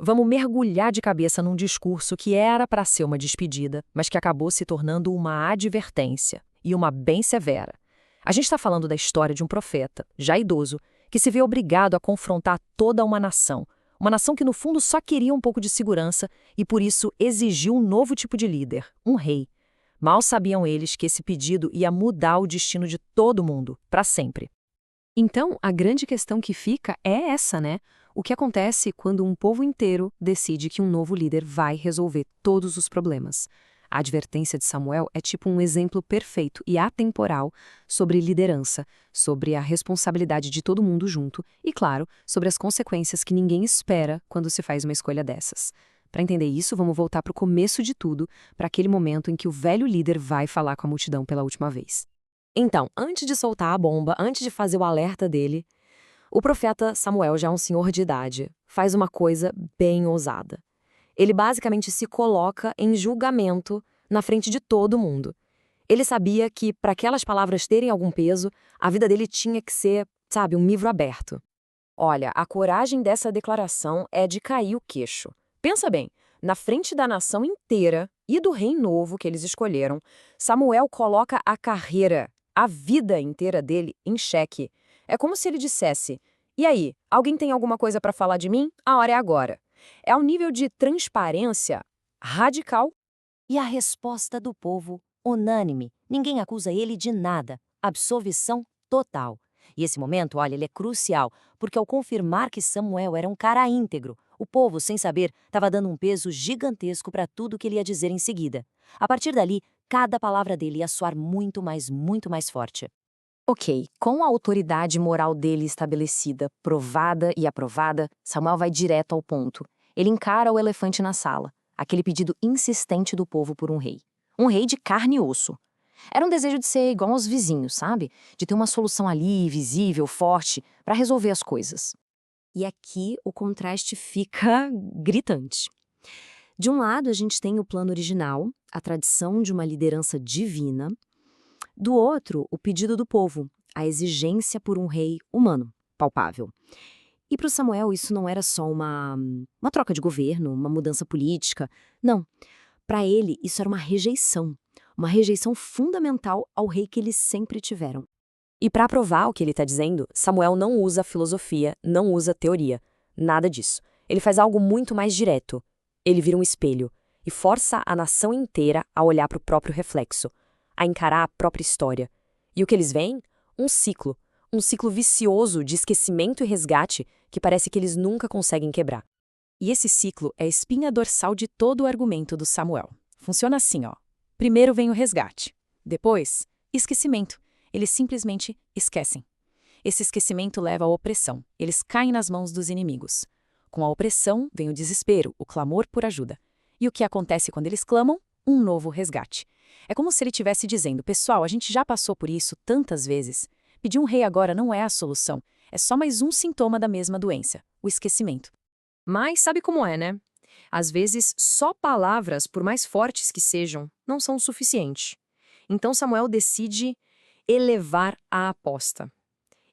Vamos mergulhar de cabeça num discurso que era para ser uma despedida, mas que acabou se tornando uma advertência, e uma bem severa. A gente está falando da história de um profeta, já idoso, que se vê obrigado a confrontar toda uma nação que no fundo só queria um pouco de segurança e por isso exigiu um novo tipo de líder, um rei. Mal sabiam eles que esse pedido ia mudar o destino de todo mundo, para sempre. Então, a grande questão que fica é essa, né? O que acontece quando um povo inteiro decide que um novo líder vai resolver todos os problemas? A advertência de Samuel é tipo um exemplo perfeito e atemporal sobre liderança, sobre a responsabilidade de todo mundo junto e, claro, sobre as consequências que ninguém espera quando se faz uma escolha dessas. Para entender isso, vamos voltar para o começo de tudo, para aquele momento em que o velho líder vai falar com a multidão pela última vez. Então, antes de soltar a bomba, antes de fazer o alerta dele, o profeta Samuel, já um senhor de idade, faz uma coisa bem ousada. Ele basicamente se coloca em julgamento na frente de todo mundo. Ele sabia que, para aquelas palavras terem algum peso, a vida dele tinha que ser, sabe, um livro aberto. Olha, a coragem dessa declaração é de cair o queixo. Pensa bem, na frente da nação inteira e do rei novo que eles escolheram, Samuel coloca a carreira, a vida inteira dele em xeque. É como se ele dissesse: "E aí, alguém tem alguma coisa para falar de mim? A hora é agora." É um nível de transparência radical. E a resposta do povo, unânime. Ninguém acusa ele de nada. Absolvição total. E esse momento, olha, ele é crucial, porque ao confirmar que Samuel era um cara íntegro, o povo, sem saber, estava dando um peso gigantesco para tudo que ele ia dizer em seguida. A partir dali, cada palavra dele ia soar muito mais forte. Ok, com a autoridade moral dele estabelecida, provada e aprovada, Samuel vai direto ao ponto. Ele encara o elefante na sala, aquele pedido insistente do povo por um rei. Um rei de carne e osso. Era um desejo de ser igual aos vizinhos, sabe? De ter uma solução ali, visível, forte, para resolver as coisas. E aqui o contraste fica gritante. De um lado, a gente tem o plano original, a tradição de uma liderança divina. Do outro, o pedido do povo, a exigência por um rei humano, palpável. E para o Samuel, isso não era só uma troca de governo, uma mudança política. Não. Para ele, isso era uma rejeição fundamental ao rei que eles sempre tiveram. E para provar o que ele está dizendo, Samuel não usa filosofia, não usa teoria. Nada disso. Ele faz algo muito mais direto. Ele vira um espelho e força a nação inteira a olhar para o próprio reflexo, a encarar a própria história. E o que eles veem? Um ciclo vicioso de esquecimento e resgate que parece que eles nunca conseguem quebrar. E esse ciclo é a espinha dorsal de todo o argumento do Samuel. Funciona assim, ó. Primeiro vem o resgate. Depois, esquecimento. Eles simplesmente esquecem. Esse esquecimento leva à opressão. Eles caem nas mãos dos inimigos. Com a opressão vem o desespero, o clamor por ajuda. E o que acontece quando eles clamam? Um novo resgate. É como se ele estivesse dizendo: pessoal, a gente já passou por isso tantas vezes. Pedir um rei agora não é a solução. É só mais um sintoma da mesma doença, o esquecimento. Mas sabe como é, né? Às vezes, só palavras, por mais fortes que sejam, não são o suficiente. Então Samuel decide elevar a aposta.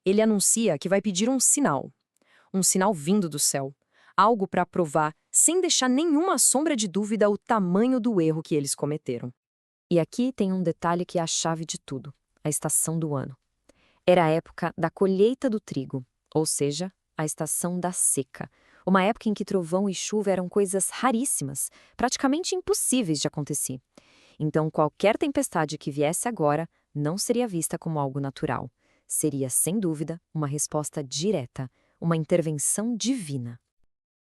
Ele anuncia que vai pedir um sinal vindo do céu, algo para provar, sem deixar nenhuma sombra de dúvida, o tamanho do erro que eles cometeram. E aqui tem um detalhe que é a chave de tudo: a estação do ano. Era a época da colheita do trigo, ou seja, a estação da seca. Uma época em que trovão e chuva eram coisas raríssimas, praticamente impossíveis de acontecer. Então, qualquer tempestade que viesse agora não seria vista como algo natural. Seria, sem dúvida, uma resposta direta, uma intervenção divina.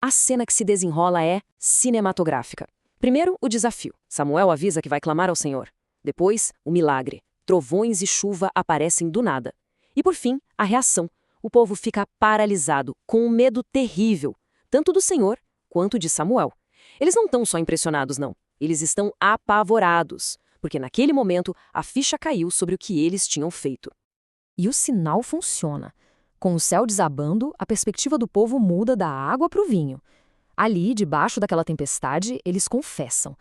A cena que se desenrola é cinematográfica. Primeiro, o desafio. Samuel avisa que vai clamar ao Senhor. Depois, o milagre. Trovões e chuva aparecem do nada. E por fim, a reação. O povo fica paralisado, com um medo terrível, tanto do Senhor quanto de Samuel. Eles não estão só impressionados, não. Eles estão apavorados, porque naquele momento a ficha caiu sobre o que eles tinham feito. E o sinal funciona. Com o céu desabando, a perspectiva do povo muda da água para o vinho. Ali, debaixo daquela tempestade, eles confessam.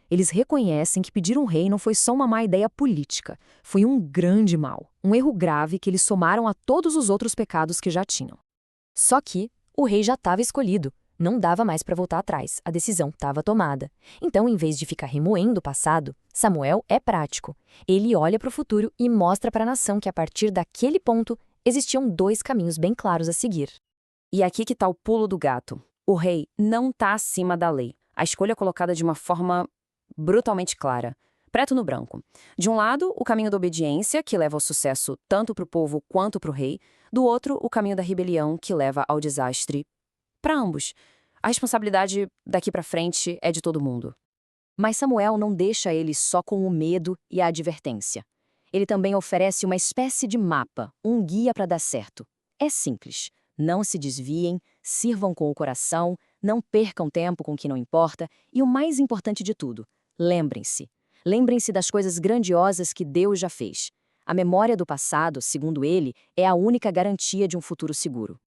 Eles reconhecem que pedir um rei não foi só uma má ideia política. Foi um grande mal, um erro grave que eles somaram a todos os outros pecados que já tinham. Só que o rei já estava escolhido. Não dava mais para voltar atrás, a decisão estava tomada. Então, em vez de ficar remoendo o passado, Samuel é prático. Ele olha para o futuro e mostra para a nação que a partir daquele ponto existiam dois caminhos bem claros a seguir. E aqui que está o pulo do gato. O rei não está acima da lei. A escolha é colocada de uma forma brutalmente clara. Preto no branco. De um lado, o caminho da obediência, que leva ao sucesso tanto para o povo quanto para o rei. Do outro, o caminho da rebelião, que leva ao desastre para ambos. A responsabilidade daqui para frente é de todo mundo. Mas Samuel não deixa ele só com o medo e a advertência. Ele também oferece uma espécie de mapa, um guia para dar certo. É simples. Não se desviem, sirvam com o coração, não percam tempo com o que não importa e o mais importante de tudo, lembrem-se. Lembrem-se das coisas grandiosas que Deus já fez. A memória do passado, segundo ele, é a única garantia de um futuro seguro.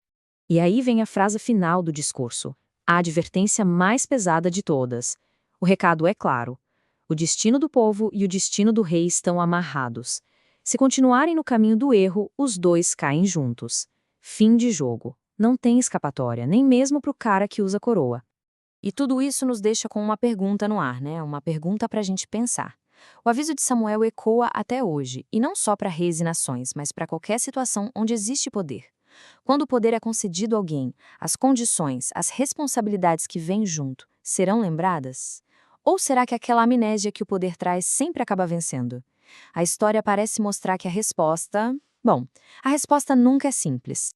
E aí vem a frase final do discurso, a advertência mais pesada de todas. O recado é claro. O destino do povo e o destino do rei estão amarrados. Se continuarem no caminho do erro, os dois caem juntos. Fim de jogo. Não tem escapatória, nem mesmo para o cara que usa coroa. E tudo isso nos deixa com uma pergunta no ar, né? Uma pergunta para a gente pensar. O aviso de Samuel ecoa até hoje, e não só para reis e nações, mas para qualquer situação onde existe poder. Quando o poder é concedido a alguém, as condições, as responsabilidades que vêm junto, serão lembradas? Ou será que aquela amnésia que o poder traz sempre acaba vencendo? A história parece mostrar que a resposta... Bom, a resposta nunca é simples.